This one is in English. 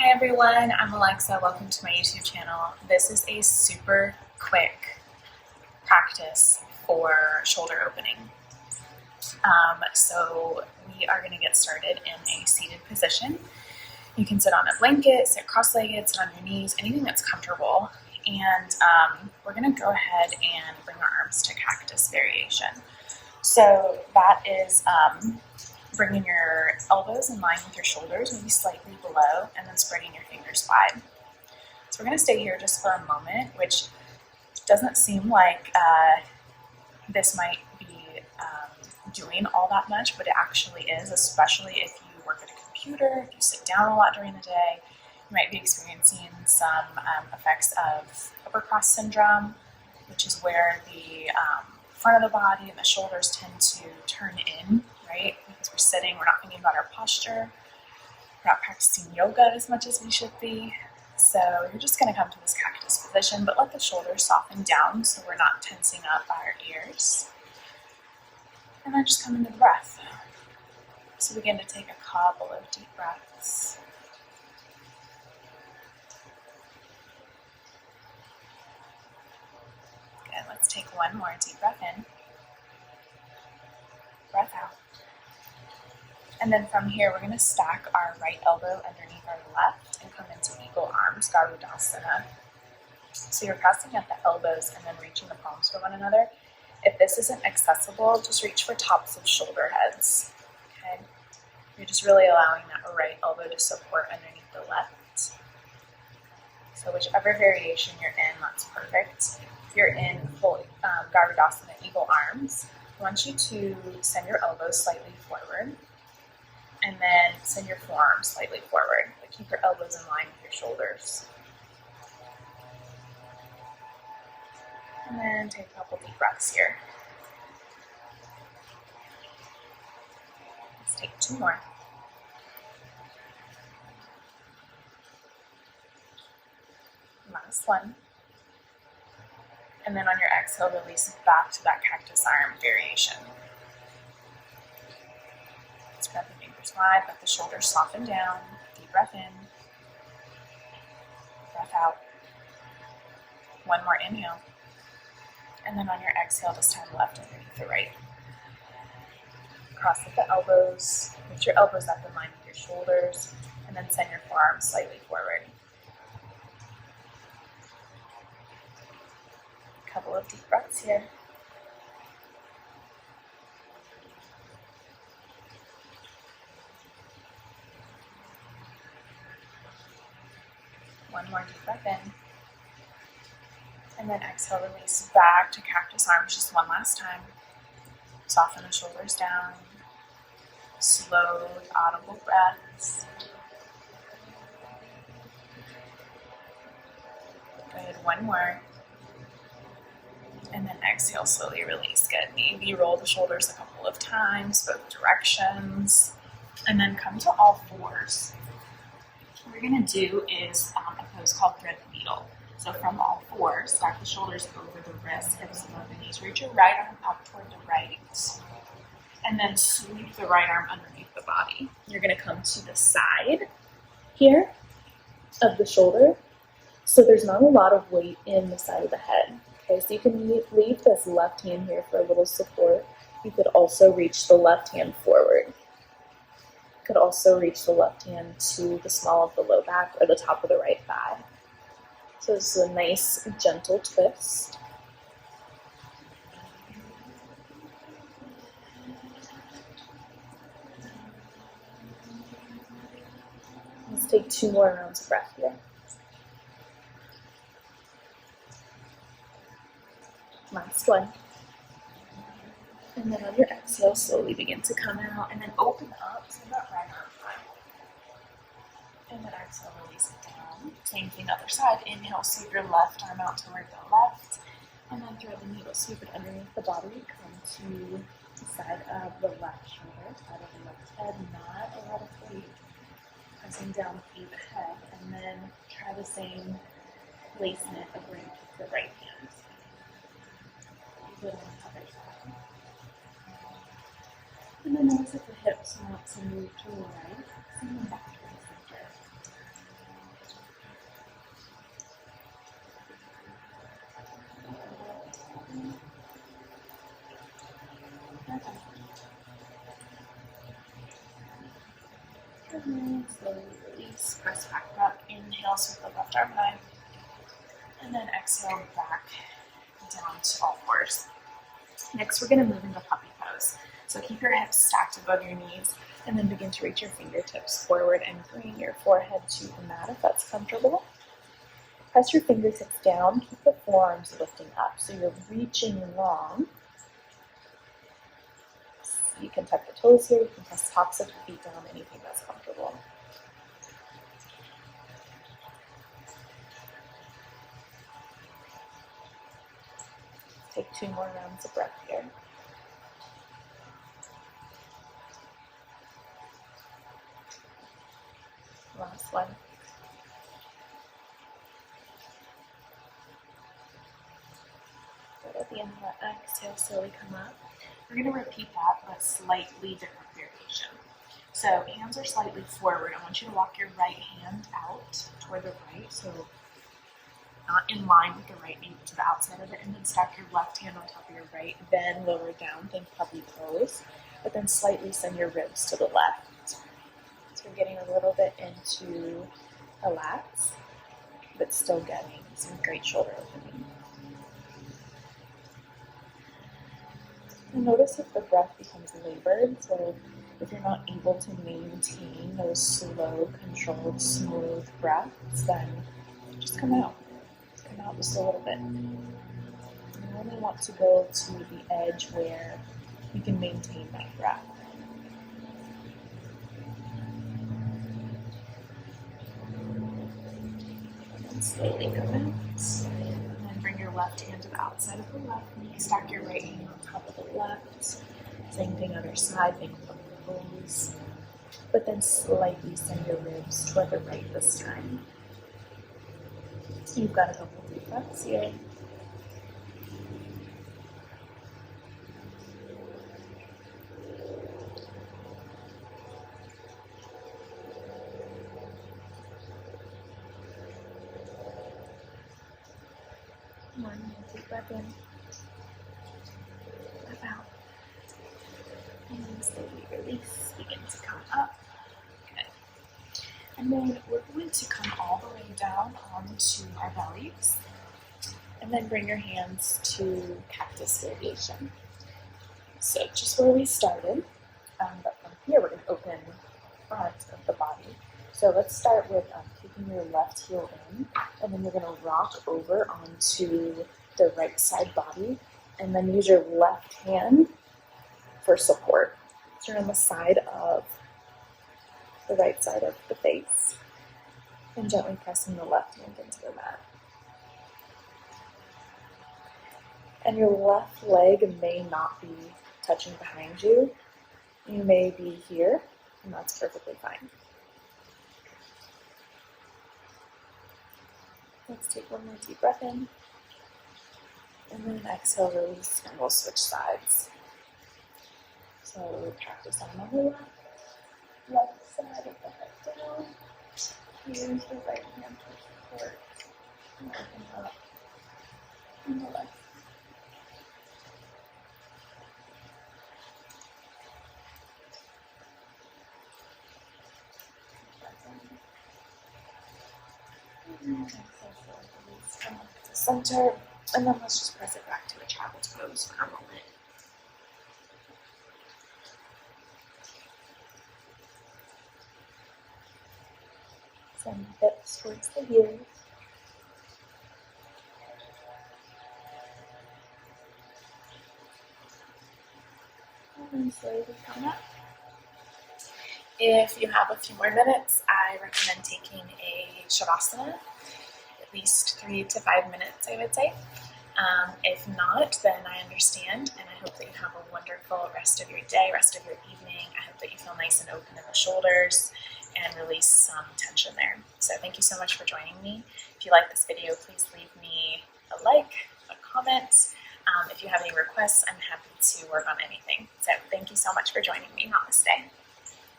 Hi everyone, I'm Alexa. Welcome to my YouTube channel. This is a super quick practice for shoulder opening. So we are going to get started in a seated position. You can sit on a blanket, sit cross-legged, sit on your knees, anything that's comfortable. And we're going to go ahead and bring our arms to cactus variation. So that is bringing your elbows in line with your shoulders, maybe slightly below, and then spreading your fingers wide. So we're going to stay here just for a moment, which doesn't seem like this might be doing all that much, but it actually is, especially if you work at a computer, if you sit down a lot during the day. You might be experiencing some effects of upper cross syndrome, which is where the front of the body and the shoulders tend to turn in, right? Because we're sitting, we're not thinking about our posture, we're not practicing yoga as much as we should be. So you're just going to come to this cactus position, but let the shoulders soften down so we're not tensing up our ears. And then just come into the breath. So begin to take a couple of deep breaths. Good, let's take one more deep breath in. Breath out. And then from here, we're going to stack our right elbow underneath our left and come into eagle arms, Garudasana. So you're pressing at the elbows and then reaching the palms for one another. If this isn't accessible, just reach for tops of shoulder heads. Okay? You're just really allowing that right elbow to support underneath the left. So whichever variation you're in, that's perfect. If you're in full Garudasana, eagle arms, I want you to send your elbows slightly forward and then send your forearms slightly forward, but keep your elbows in line with your shoulders. And then take a couple deep breaths here. Let's take two more. Last one. And then on your exhale, release back to that cactus arm variation. Spread the fingers wide, let the shoulders soften down. Deep breath in. Breath out. One more inhale. And then on your exhale, just turn left underneath the right. Cross at the elbows. Lift your elbows up in line with your shoulders. And then send your forearms slightly forward. A couple of deep breaths here. One more deep breath in. And then exhale, release back to cactus arms just one last time. Soften the shoulders down. Slow, audible breaths. Good, one more. And then exhale, slowly release. Good. Maybe roll the shoulders a couple of times, both directions. And then come to all fours. What we're going to do is a pose called thread the needle. So from all fours, stack the shoulders over the wrists, hips above the knees. Reach your right arm up toward the right. And then sweep the right arm underneath the body. You're going to come to the side here of the shoulder. So there's not a lot of weight in the side of the head. Okay, so you can leave this left hand here for a little support. You could also reach the left hand forward. You could also reach the left hand to the small of the low back or the top of the right thigh. So this is a nice, gentle twist. Let's take two more rounds of breath here. Last one. And then on your exhale, slowly begin to come out and then open up to that right arm front. And then exhale, release it down. Same thing, other side. Inhale, sweep your left arm out toward the left. And then thread the needle, sweep it underneath the body. Come to the side of the left shoulder, side of the left head, not a lot of weight. Pressing down through the head. And then try the same placement of bringing the right hand. Good on the other side. And then notice if the hips want to move to the right, send them back to the center. And then slowly release, press back up, inhale, circle the left arm high, and then exhale back down to all fours. Next, we're going to move into puppy pose. So keep your hips stacked above your knees, and then begin to reach your fingertips forward and bring your forehead to the mat if that's comfortable. Press your fingertips down, keep the forearms lifting up, so you're reaching long. You can tuck the toes here, you can press tops of the feet down, anything that's comfortable. Take 2 more rounds of breath here. Last one. Good. At the end of that exhale, slowly come up. We're going to repeat that, but slightly different variation. So hands are slightly forward. I want you to walk your right hand out toward the right, so not in line with the right knee to the outside of it, and then stack your left hand on top of your right, then lower down, think puppy pose, but then slightly send your ribs to the left. So we're getting a little bit into the lats, but still getting some great shoulder opening. And notice if the breath becomes labored, so if you're not able to maintain those slow, controlled, smooth breaths, then just come out. Come out just a little bit. You only want to go to the edge where you can maintain that breath. And slowly come out. And then bring your left hand to the outside of the left knee. Stack your right hand on top of the left. Same thing other side, think of the pose. But then slightly send your ribs toward the right this time. So you've got a couple deep breaths here. One deep breath in. Breath out. And then slowly release. Begin to come up. Good. And then we're going to come all the way down onto our bellies. And then bring your hands to cactus variation. So just where we started, but from here we're going to open the front of the body. So let's start with taking your left heel in, and then you're going to rock over onto the right side body, and then use your left hand for support. So you're on the side of the right side of the face, and gently pressing the left hand into the mat. And your left leg may not be touching behind you. You may be here, and that's perfectly fine. Let's take one more deep breath in. And then exhale, release, and we'll switch sides. So practice on the left side of the head down. Use the right hand for support. And open up on the left. And exhale, release, come up to center. And then let's just press it back to a child's pose for a moment. Send the hips towards the heels. And then slowly come up. If you have a few more minutes, I recommend taking a Shavasana, at least 3 to 5 minutes, I would say. If not, then I understand, and I hope that you have a wonderful rest of your day, rest of your evening. I hope that you feel nice and open in the shoulders and release some tension there. So thank you so much for joining me. If you like this video, please leave me a like, a comment. If you have any requests, I'm happy to work on anything. So thank you so much for joining me. Namaste.